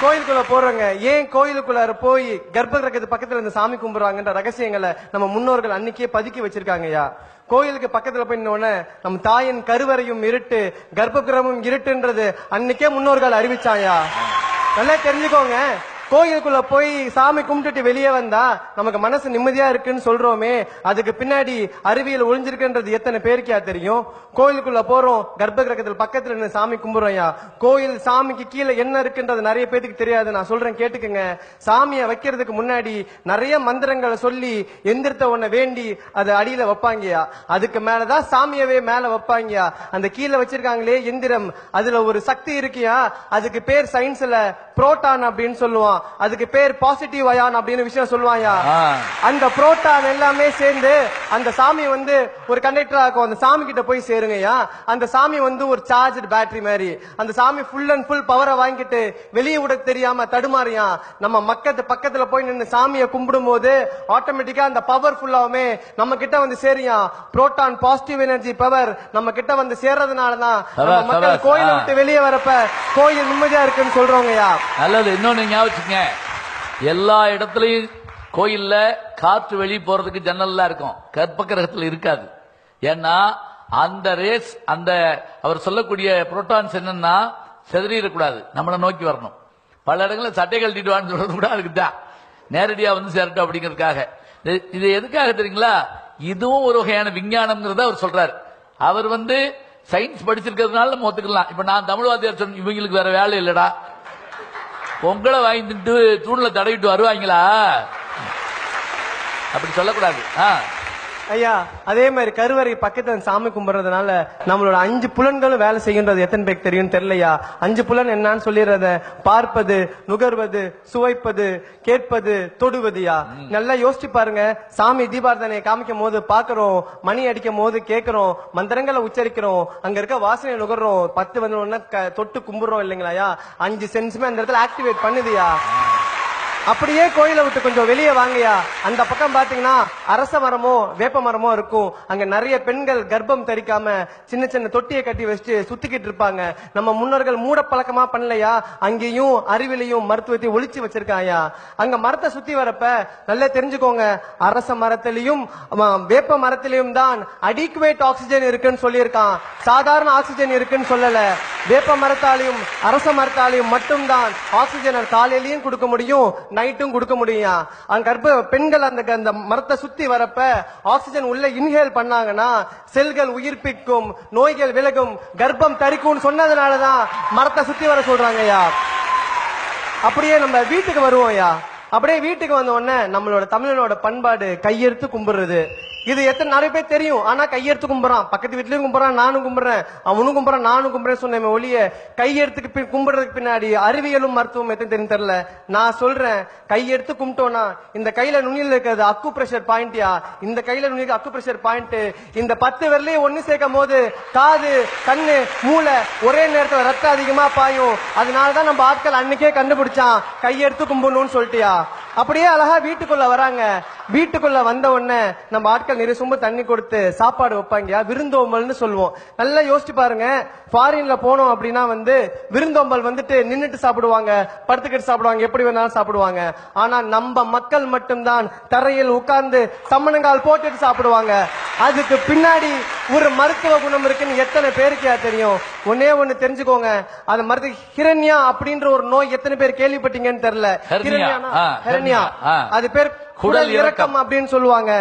கோயிலுக்குள்ள போறவங்க ஏன் கோயிலுக்குள்ளார போய் கர்ப்ப கிரகத்து பக்கத்துல இருந்து சாமி கும்பிடுறாங்கன்ற ரகசியங்களை நம்ம முன்னோர்கள் அன்னைக்கே பதுக்கி வச்சிருக்காங்கய்யா. கோயிலுக்கு பக்கத்துல போய் நின்னோடனே நம்ம தாயின் கருவறையும் இருட்டு, கர்ப்ப கிரகமும் இருட்டுன்றது அன்னைக்கே முன்னோர்கள் அறிவிச்சாயா. நல்லா தெரிஞ்சுக்கோங்க. கோயிலுக்குள்ள போய் சாமி கும்பிட்டுட்டு வெளியே வந்தா நமக்கு மனசு நிம்மதியா இருக்குன்னு சொல்றோமே, அதுக்கு பின்னாடி அறிவியல் ஒளிஞ்சிருக்குன்றது எத்தனை பேருக்கா தெரியும்? கோயிலுக்குள்ள போறோம், கர்ப்ப கிரகத்தில் பக்கத்துல நின்று சாமி கும்பிடுறோம்யா. கோயில் சாமிக்கு கீழே என்ன இருக்குன்றது நிறைய பேருக்கு தெரியாது. நான் சொல்றேன் கேட்டுக்குங்க. சாமியை வைக்கிறதுக்கு முன்னாடி நிறைய மந்திரங்களை சொல்லி எந்திரத்தை ஒன்ன வேண்டி அது அடியில வைப்பாங்கயா. அதுக்கு மேலதான் சாமியவே மேல வைப்பாங்கயா. அந்த கீழே வச்சிருக்காங்களே எந்திரம், அதுல ஒரு சக்தி இருக்கியா. அதுக்கு பேர் சயின்ஸ்ல புரோட்டான் அப்படின்னு சொல்லுவான். அதுக்கு பேர் பாசிட்டிவ் அயான் அப்படின்னு விஷயம் சொல்லுவாயா. அந்த புரோட்டான் எல்லாமே சேர்ந்து அந்த சாமி வந்து ஒரு கண்டக்டர் ஆகும். அந்த சாமி கிட்ட போய் சேருங்கய்யா. அந்த சாமி வந்து ஒரு சார்ஜ் பேட்டரி மாதிரி. அந்த சாமி ஃபுல் அண்ட் ஃபுல் பவரை வாங்கிட்டு வெளியே விட தெரியாம தடுமாறியா. நம்ம பக்கத்துல போய் நின்று சாமியை கும்பிடும் போது ஆட்டோமேட்டிக்கா அந்த பவர் ஃபுல்லாவுமே நம்ம கிட்ட வந்து சேரியா. புரோட்டான் பாசிட்டிவ் எனர்ஜி பவர் நம்ம கிட்ட வந்து சேர்றதுனாலதான் மக்கள் கோயிலை விட்டு வெளியே வரப்ப கோயில் நிம்மதியா இருக்குன்னு சொல்றோங்கய்யா. நல்லது. இன்னொன்னு ஞாபகம், எல்லா இடத்துலயும் கோயில்ல காற்று வெளியே போறதுக்கு ஜன்னல்லாம் இருக்கும், கர்ப்ப கிரகத்தில் இருக்காது. ஏன்னா அந்த ரேஸ், அந்த அவர் சொல்லக்கூடிய புரோட்டான்ஸ் என்னன்னா செதறிடக்கூடாது, நம்மளை நோக்கி வரணும். பல இடங்களில் சட்டை கழட்டிடுவான்னு சொல்றது கூட அதுக்குதான், நேரடியா வந்து சேரட்டும் அப்படிங்கிறதுக்காக. இது எதுக்காக தெரியுங்களா? இதுவும் ஒரு வகையான விஞ்ஞானம்ங்கிறத அவர் சொல்றாரு. அவர் வந்து சயின்ஸ் படிச்சிருக்கிறதுனால நம்ம ஒத்துக்கலாம். இப்ப நான் தமிழ் வாத்தியார் சொன்ன இவங்களுக்கு வேற வேலை இல்லடா, பொங்கலை வாங்கிட்டு தூண்ல தடவிட்டு வருவாங்களா, அப்படி சொல்லக்கூடாது. ஐயா, அதே மாதிரி கருவறை பக்கத்துல சாமி கும்பிடுறதுனால நம்மளோட 5 புலன்களும் வேலை செய்கின்றது எத்தனை பேருக்கு தெரியும் தெரியலையா? 5 புலன் என்னன்னு சொல்லிடுறத, பார்ப்பது, நுகர்வது, சுவைப்பது, கேட்பது, தொடுவதுயா. நல்லா யோசிச்சு பாருங்க. சாமி தீபாரதனையை காமிக்கும் போது பாக்குறோம், மணி அடிக்கும் போது கேட்கிறோம், மந்திரங்களை உச்சரிக்கிறோம், அங்க இருக்க வாசனை நுகர்றோம், 10 வந்து தொட்டு கும்பிடுறோம் இல்லைங்களாயா. 5 சென்ஸுமே அந்த இடத்துல ஆக்டிவேட் பண்ணுதுயா. அப்படியே கோயிலை விட்டு கொஞ்சம் வெளியே வாங்கயா. அந்த பக்கம் பாத்தீங்கன்னா அரச மரமோ வேப்ப மரமோ இருக்கும். அங்க நிறைய பெண்கள் கர்ப்பம் தரிக்காம சின்ன சின்ன தொட்டியை கட்டி வச்சுட்டு சுத்திக்கிட்டு இருப்பாங்க. நம்ம முன்னோர்கள் மூட பழக்கமா பண்ணலையா, அங்கேயும் அறிவிலையும் மருத்துவத்தையும் ஒளிச்சு வச்சிருக்காயா. அங்க மரத்தை சுத்தி வரப்ப நல்லா தெரிஞ்சுக்கோங்க, அரச மரத்திலையும் வேப்ப மரத்திலையும் தான் அடிக்குவேட் ஆக்சிஜன் இருக்குன்னு சொல்லியிருக்கான். சாதாரண ஆக்சிஜன் இருக்குன்னு சொல்லல. வேப்ப மரத்தாலையும் அரச மரத்தாலையும் மட்டும்தான் ஆக்சிஜன் காலையிலையும் கொடுக்க முடியும், நைட்டும் கொடுக்க முடியும். அங்க கர்ப்ப பெண்கள் அந்த மரத்தை சுத்தி வரப்ப ஆக்சிஜன் உள்ள இன்ஹேல் பண்ணாங்கன்னா செல்கள் உயிர்ப்பிக்கும், நோய்கள் விலகும், கர்ப்பம் தரிக்கும் சொன்னதுனாலதான் மரத்தை சுத்தி வர சொல்றாங்கய்யா. அப்படியே நம்ம வீட்டுக்கு வருவோம்யா. அப்படியே வீட்டுக்கு வந்த உடனே நம்மளோட தமிழனோட பண்பாடு கையெடுத்து கும்பிடுறது. இது எத்தனை நிறைய பேர் தெரியும். ஆனா கையெடுத்து கும்பிடுறான், பக்கத்து வீட்லயும் கும்பிடுறான், நானும் கும்பிடுறேன், அவனும் கும்பிடுறான், நானும் கும்பிடுறேன் சொன்ன ஒளிய கையெடுத்துக்கு கும்பிடுறதுக்கு பின்னாடி அறிவியலும் மருத்துவம் எத்தனை தெரியும் தெரியல. நான் சொல்றேன், கையெடுத்து கும்பிட்டோம்னா இந்த கையில நுனியில் இருக்கிறது அக்கு பிரஷர் பாயிண்ட்யா. இந்த கையில நுனியில் அக்கு பிரஷர் பாயிண்ட். இந்த 10 விரலையும் ஒண்ணு சேர்க்கும் போது காது, கண்ணு, மூளை ஒரே நேரத்துல ரத்தம் அதிகமா பாயும். அதனாலதான் நம்ம ஆட்கள் அன்னைக்கே கண்டுபிடிச்சான் கையெடுத்து கும்பிடணும்னு சொல்லிட்டியா. அப்படியே அழகா வீட்டுக்குள்ள வராங்க. வீட்டுக்குள்ள வந்த உடனே நம்ம ஆட்கள் நிறைய சொம்பு தண்ணி கொடுத்து சாப்பாடு வைப்பாங்க, விருந்தோம்பல்னு சொல்லுவோம். நல்லா யோசிச்சு பாருங்க. ஃபாரின்ல போனோம் அப்படின்னா வந்து விருந்தோம்பல் வந்துட்டு நின்னுட்டு சாப்பிடுவாங்க, படுத்துக்கிட்டு சாப்பிடுவாங்க, எப்படி வேணாலும் சாப்பிடுவாங்க. ஆனா நம்ம மக்கள் மட்டும்தான் தரையில் உட்கார்ந்து சம்மணங்கால் போட்டுட்டு சாப்பிடுவாங்க. அதுக்கு பின்னாடி ஒரு மருத்துவ குணம் இருக்குன்னு எத்தனை பேருக்கு தெரியும்? ஒன்னே ஒண்ணு தெரிஞ்சுக்கோங்க, அந்த மருத்துவ ஹிரண்யா அப்படின்ற ஒரு நோய் எத்தனை பேர் கேள்விப்பட்டீங்கன்னு தெரியல. ஹிரண்யா அது பேர் குடல் இறக்கம் அப்படின்னு சொல்லுவாங்க.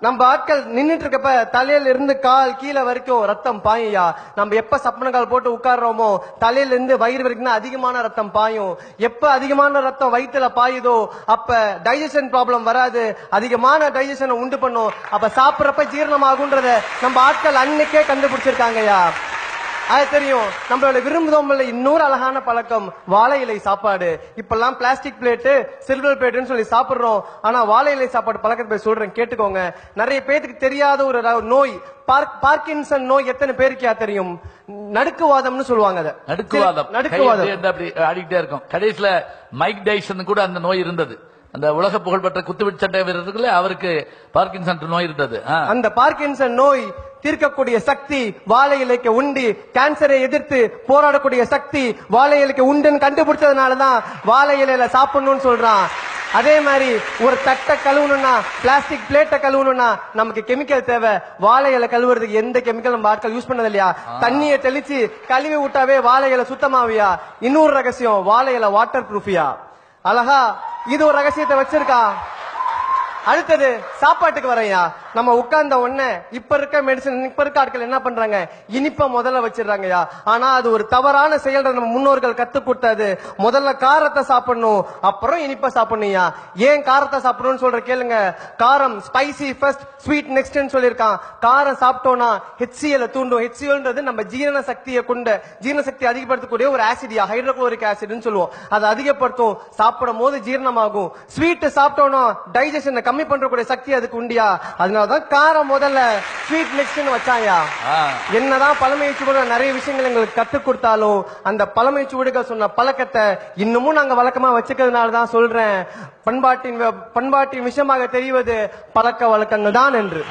நம்ம ஆட்கள் நின்னுட்டு இருக்கப்ப தலையில இருந்து கால் கீழே வரைக்கும் ரத்தம் பாயா. நம்ம எப்ப சப்பனங்கால் போட்டு உட்கார்றோமோ தலையில இருந்து வயிறு வரைக்கும் அதிகமான ரத்தம் பாயும். எப்ப அதிகமான ரத்தம் வயிற்றுல பாயுதோ அப்ப டைஜஷன் ப்ராப்ளம் வராது, அதிகமான டைஜஷனை உண்டு பண்ணும். அப்ப சாப்பிடறப்ப ஜீரணமாகுன்றத நம்ம ஆட்கள் அன்னைக்கே கண்டுபிடிச்சிருக்காங்கயா. அது தெரியும். நம்மளோட விரும்புதோம்பல்ல இன்னொரு அழகான பழக்கம் வாழை இலை சாப்பாடு. இப்பெல்லாம் பிளாஸ்டிக் பிளேட்டு, சில்வர் பிளேட்டுன்னு சொல்லி சாப்பிடுறோம். ஆனா வாழை இலை சாப்பாடு பழக்கத்தை சொல்றேன் கேட்டுக்கோங்க. நிறைய பேருக்கு தெரியாத ஒரு நோய் பார்க்கின்சன் நோய் எத்தனை பேருக்கு தெரியும்? நடுக்குவாதம்னு சொல்லுவாங்க. நடுக்குவாதம் அப்படி ஆடிக்கிட்டே இருக்கும். கடைசியில மைக் டைசன் கூட அந்த நோய் இருந்தது. அந்த உலக புகழ்பெற்ற குத்துவிட்டு சட்டை வீரர் இருக்குல்ல, அவருக்கு பார்க்கின்சன் நோய் இருந்தது. அந்த பார்க்கின்சன் நோய் தீர்க்கக்கூடிய சக்தி வாழை இலைக்கு உண்டு. கேன்சரை எதிர்த்து போராடக்கூடிய சக்தி வாழை இலைக்கு உண்டுன்னு கண்டுபிடிச்சதுனாலதான் வாழை இலையில சாப்பிடணும்னு சொல்றான். அதே மாதிரி ஒரு தட்டை கழுவணும்னா, பிளாஸ்டிக் பிளேட்டை கழுவணும்னா நமக்கு கெமிக்கல் தேவை. வாழை இலை கழுவுறதுக்கு எந்த கெமிக்கல் நம்ம ஆட்கள் யூஸ் பண்ணது இல்லையா? தண்ணியை தெளிச்சு கழுவி விட்டாவே வாழை இலை சுத்தமாவியா? இன்னொரு ரகசியம், வாழை இலை வாட்டர் ப்ரூஃபியா? அழகா இது ஒரு ரகசியத்தை வச்சிருக்கா. அடுத்தது சாப்பாட்டுக்கு வரையா. நம்ம உட்கார்ந்த உடனே இப்ப இருக்க மெடிசன், இப்ப இருக்க ஆட்கள் என்ன பண்றாங்க, இனிப்ப முதல்ல வச்சிடறாங்கயா. ஆனா அது ஒரு தவறான செயல். நம்ம முன்னோர்கள் கத்து கொடுத்தது முதல்ல காரத்தை சாப்பிடணும், அப்புறம் இனிப்ப சாப்பிடணும்யா. ஏன் காரத்தை சாப்பிடணும்னு சொல்ற கேளுங்க. காரம் ஸ்பைசி ஃபர்ஸ்ட் ஸ்வீட் நெக்ஸ்ட்னு சொல்லியிருக்கான். காரம் சாப்பிட்டோம்னா HCl தூண்டும். HClன்றது நம்ம ஜீரண சக்தியை கொண்ட, ஜீரண சக்தி அதிகப்படுத்தக்கூடிய ஒரு ஆசிடியா, ஹைட்ரோகுளோரிக் ஆசிட்னு சொல்லுவோம். அதை அதிகப்படுத்தும். சாப்பிடும் போது ஜீரணமாகும். ஸ்வீட் சாப்பிட்டோம்னா டைஜஷன் கம்மி பண்றக்கூடிய சக்தி அதுக்கு உண்டியா. அதனாலதான் காரம் முதல்ல ஸ்வீட் நெக்ஸ்ட்னு வச்சாயா. என்னதான் பழமை சுவடுகள் நிறைய விஷயங்கள் எங்களுக்கு கத்து கொடுத்தாலும் அந்த பழமை சுவடுகள் சொன்ன பழக்கத்தை இன்னமும் நாங்க வழக்கமா வச்சுக்கிறதுனாலதான் சொல்றேன், பண்பாட்டின் விஷயமாக தெரிவது பழக்க வழக்கங்கள் தான் என்று.